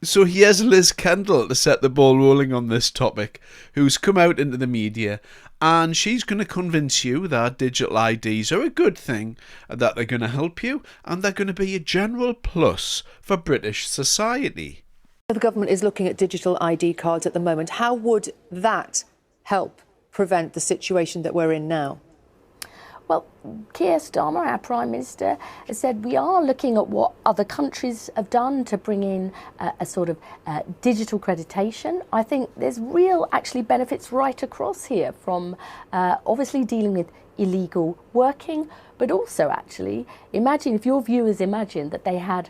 So here's Liz Kendall to set the ball rolling on this topic, who's come out into the media, and she's going to convince you that digital IDs are a good thing, that they're going to help you, and they're going to be a general plus for British society. The government is looking at digital ID cards at the moment. How would that help prevent the situation that we're in now? Well, Keir Starmer, our Prime Minister, has said we are looking at what other countries have done to bring in a sort of digital accreditation. I think there's real actually benefits right across here, from obviously dealing with illegal working, but also actually imagine if your viewers imagine that they had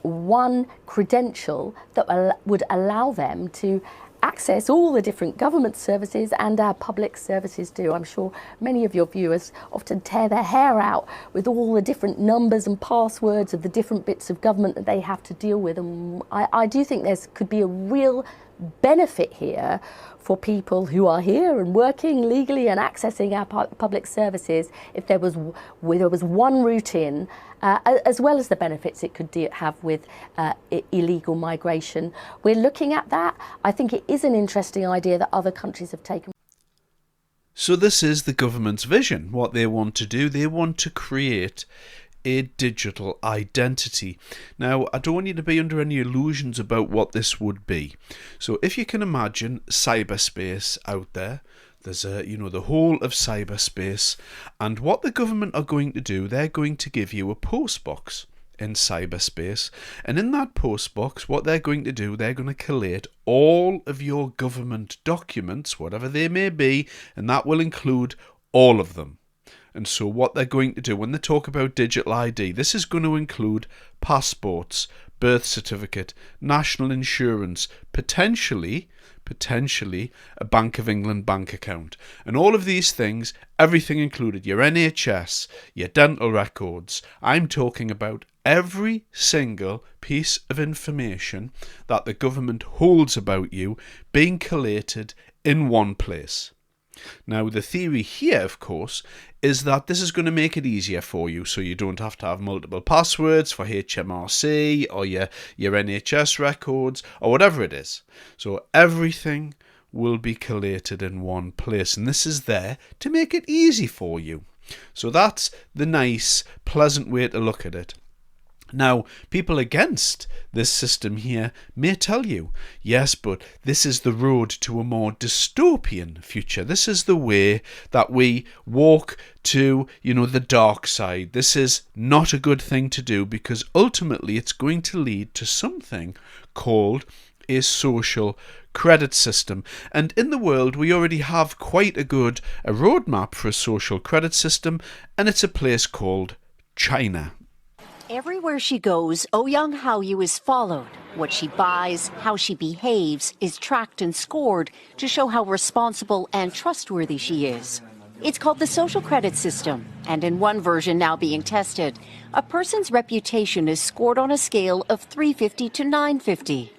one credential that would allow them to access all the different government services and our public services do. I'm sure many of your viewers often tear their hair out with all the different numbers and passwords of the different bits of government that they have to deal with. And I do think there could be a real benefit here for people who are here and working legally and accessing our public services if there was one route in, as well as the benefits it could have with illegal migration. We're looking at that. I think it is an interesting idea that other countries have taken. So this is the government's vision, what they want to do. They want to create a digital identity. Now, I don't want you to be under any illusions about what this would be. So if you can imagine cyberspace out there, there's the whole of cyberspace, and what the government are going to do, they're going to give you a postbox in cyberspace, and in that postbox, what they're going to do, they're going to collate all of your government documents, whatever they may be, and that will include all of them. And so what they're going to do when they talk about digital ID, this is going to include passports, birth certificate, national insurance, potentially a Bank of England bank account. And all of these things, everything included, your NHS, your dental records. I'm talking about every single piece of information that the government holds about you being collated in one place. Now, the theory here, of course, is that this is going to make it easier for you, so you don't have to have multiple passwords for HMRC or your NHS records or whatever it is. So everything will be collated in one place, and this is there to make it easy for you. So that's the nice, pleasant way to look at it. Now, people against this system here may tell you, yes, but this is the road to a more dystopian future. This is the way that we walk to, the dark side. This is not a good thing to do, because ultimately it's going to lead to something called a social credit system. And in the world, we already have quite a roadmap for a social credit system, and it's a place called China. Everywhere she goes, Ouyang Haoyu is followed. What she buys, how she behaves, is tracked and scored to show how responsible and trustworthy she is. It's called the social credit system, and in one version now being tested, a person's reputation is scored on a scale of 350 to 950.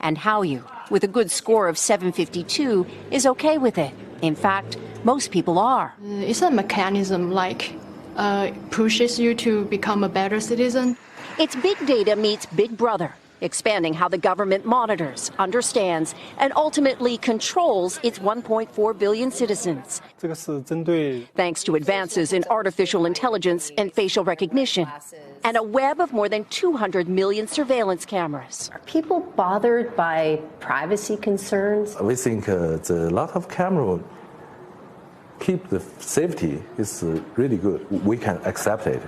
And Haoyu, with a good score of 752, is okay with it. In fact, most people are. It's a mechanism pushes you to become a better citizen. It's big data meets Big Brother, expanding how the government monitors, understands, and ultimately controls its 1.4 billion citizens. Thanks to advances in artificial intelligence and facial recognition, and a web of more than 200 million surveillance cameras. Are people bothered by privacy concerns? We think a lot of cameras keep the safety is really good. We can accept it.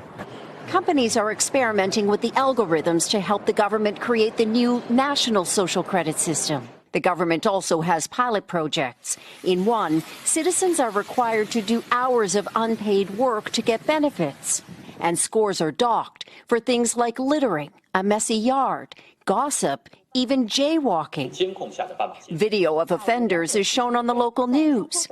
Companies are experimenting with the algorithms to help the government create the new national social credit system. The government also has pilot projects. In one, citizens are required to do hours of unpaid work to get benefits. And scores are docked for things like littering, a messy yard, gossip, even jaywalking. Video of offenders is shown on the local news.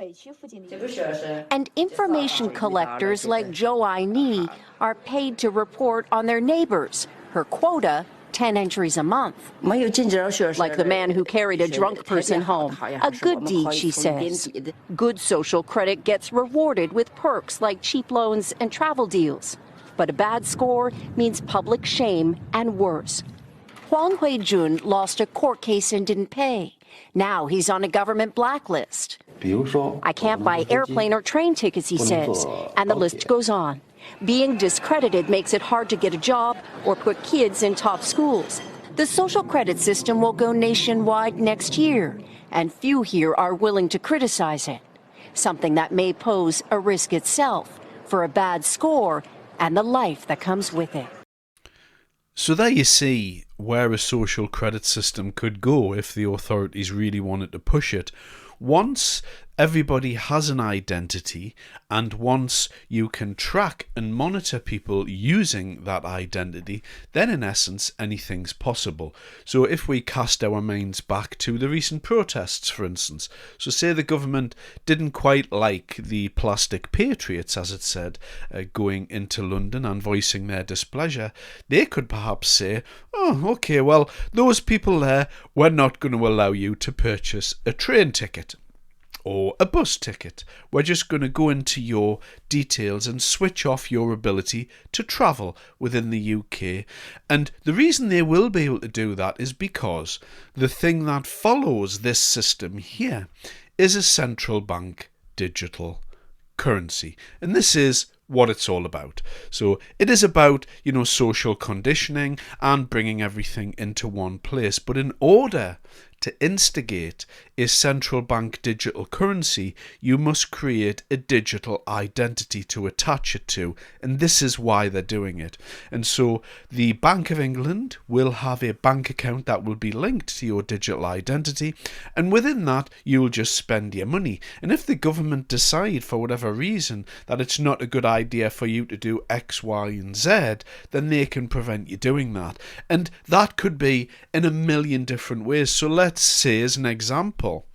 And information collectors like Zhou Ai-ni are paid to report on their neighbors. Her quota, 10 entries a month. Like the man who carried a drunk person home. A good deed, she says. Good social credit gets rewarded with perks like cheap loans and travel deals. But a bad score means public shame and worse. Huang Huijun lost a court case and didn't pay. Now he's on a government blacklist. I can't buy airplane or train tickets, he says, and the list goes on. Being discredited makes it hard to get a job or put kids in top schools. The social credit system will go nationwide next year, and few here are willing to criticize it, something that may pose a risk itself for a bad score and the life that comes with it. So there you see where a social credit system could go if the authorities really wanted to push it. Once everybody has an identity, and once you can track and monitor people using that identity, then in essence anything's possible. So if we cast our minds back to the recent protests, for instance, so say the government didn't quite like the plastic patriots, as it said, going into London and voicing their displeasure, they could perhaps say, oh, okay, well, those people there, we're not going to allow you to purchase a train ticket or a bus ticket. We're just going to go into your details and switch off your ability to travel within the UK. And the reason they will be able to do that is because the thing that follows this system here is a central bank digital currency. And this is what it's all about. So it is about, social conditioning and bringing everything into one place. But in order to instigate a central bank digital currency, you must create a digital identity to attach it to, and this is why they're doing it. And so the Bank of England will have a bank account that will be linked to your digital identity, and within that you'll just spend your money. And if the government decide for whatever reason that it's not a good idea for you to do X, Y and Z, then they can prevent you doing that. And that could be in a million different ways. So let's say, as an example,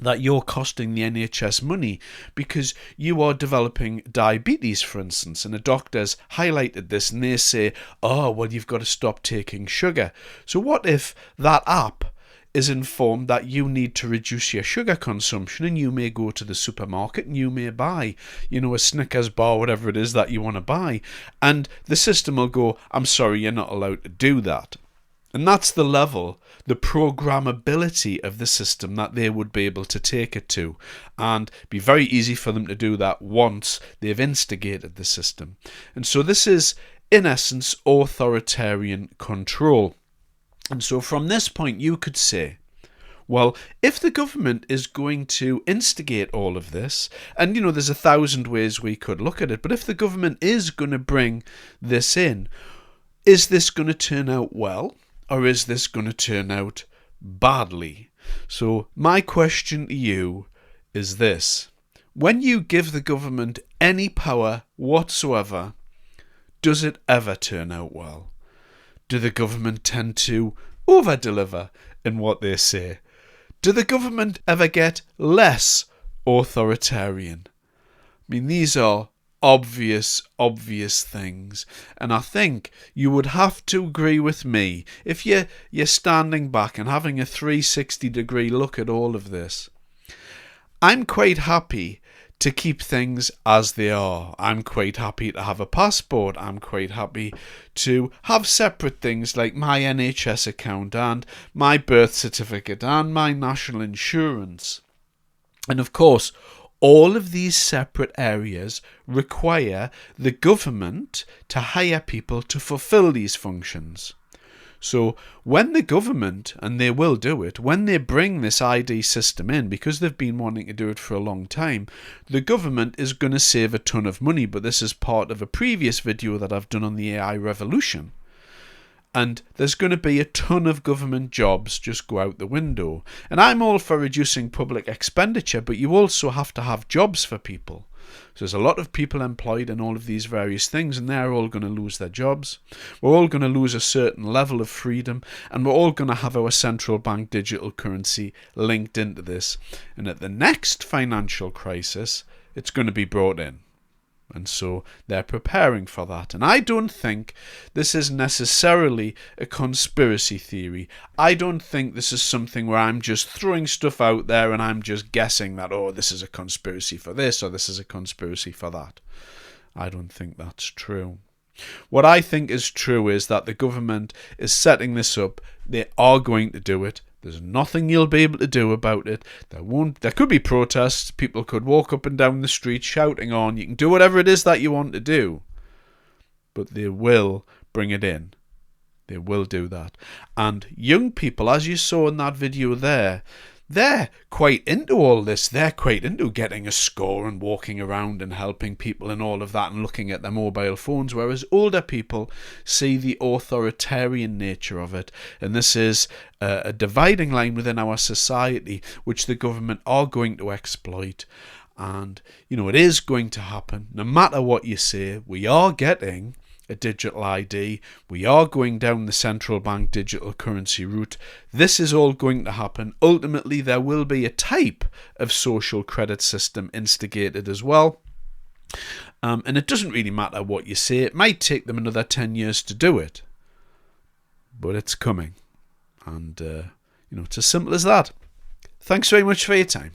that you're costing the NHS money because you are developing diabetes, for instance, and a doctor's highlighted this and they say, oh, well, you've got to stop taking sugar. So what if that app is informed that you need to reduce your sugar consumption, and you may go to the supermarket and you may buy, a Snickers bar, whatever it is that you want to buy, and the system will go, I'm sorry, you're not allowed to do that. And that's the level, the programmability of the system that they would be able to take it to, and be very easy for them to do that once they've instigated the system. And so this is, in essence, authoritarian control. And so from this point you could say, well, if the government is going to instigate all of this, and there's 1,000 ways we could look at it, but if the government is going to bring this in, is this going to turn out well? Or is this going to turn out badly? So my question to you is this. When you give the government any power whatsoever, does it ever turn out well? Do the government tend to over-deliver in what they say? Do the government ever get less authoritarian? I mean, these are obvious things, and I think you would have to agree with me if you're standing back and having a 360-degree look at all of this. I'm quite happy to keep things as they are. I'm quite happy to have a passport. I'm quite happy to have separate things like my NHS account and my birth certificate and my national insurance. And of course, all of these separate areas require the government to hire people to fulfill these functions. So when the government, and they will do it, when they bring this ID system in, because they've been wanting to do it for a long time, the government is going to save a ton of money. But this is part of a previous video that I've done on the AI revolution. And there's going to be a ton of government jobs just go out the window. And I'm all for reducing public expenditure, but you also have to have jobs for people. So there's a lot of people employed in all of these various things, and they're all going to lose their jobs. We're all going to lose a certain level of freedom, and we're all going to have our central bank digital currency linked into this. And at the next financial crisis, it's going to be brought in. And so they're preparing for that. And I don't think this is necessarily a conspiracy theory. I don't think this is something where I'm just throwing stuff out there and I'm just guessing that, oh, this is a conspiracy for this or this is a conspiracy for that. I don't think that's true. What I think is true is that the government is setting this up. They are going to do it. There's nothing you'll be able to do about it. There could be protests. People could walk up and down the street shouting on. You can do whatever it is that you want to do. But they will bring it in. They will do that. And young people, as you saw in that video there, they're quite into all this. They're quite into getting a score and walking around and helping people and all of that and looking at their mobile phones, whereas older people see the authoritarian nature of it. And this is a dividing line within our society, which the government are going to exploit. And, it is going to happen. No matter what you say, we are getting a digital ID. We are going down the central bank digital currency route. This is all going to happen. Ultimately, there will be a type of social credit system instigated as well. And it doesn't really matter what you say. It might take them another 10 years to do it. But it's coming. And, it's as simple as that. Thanks very much for your time.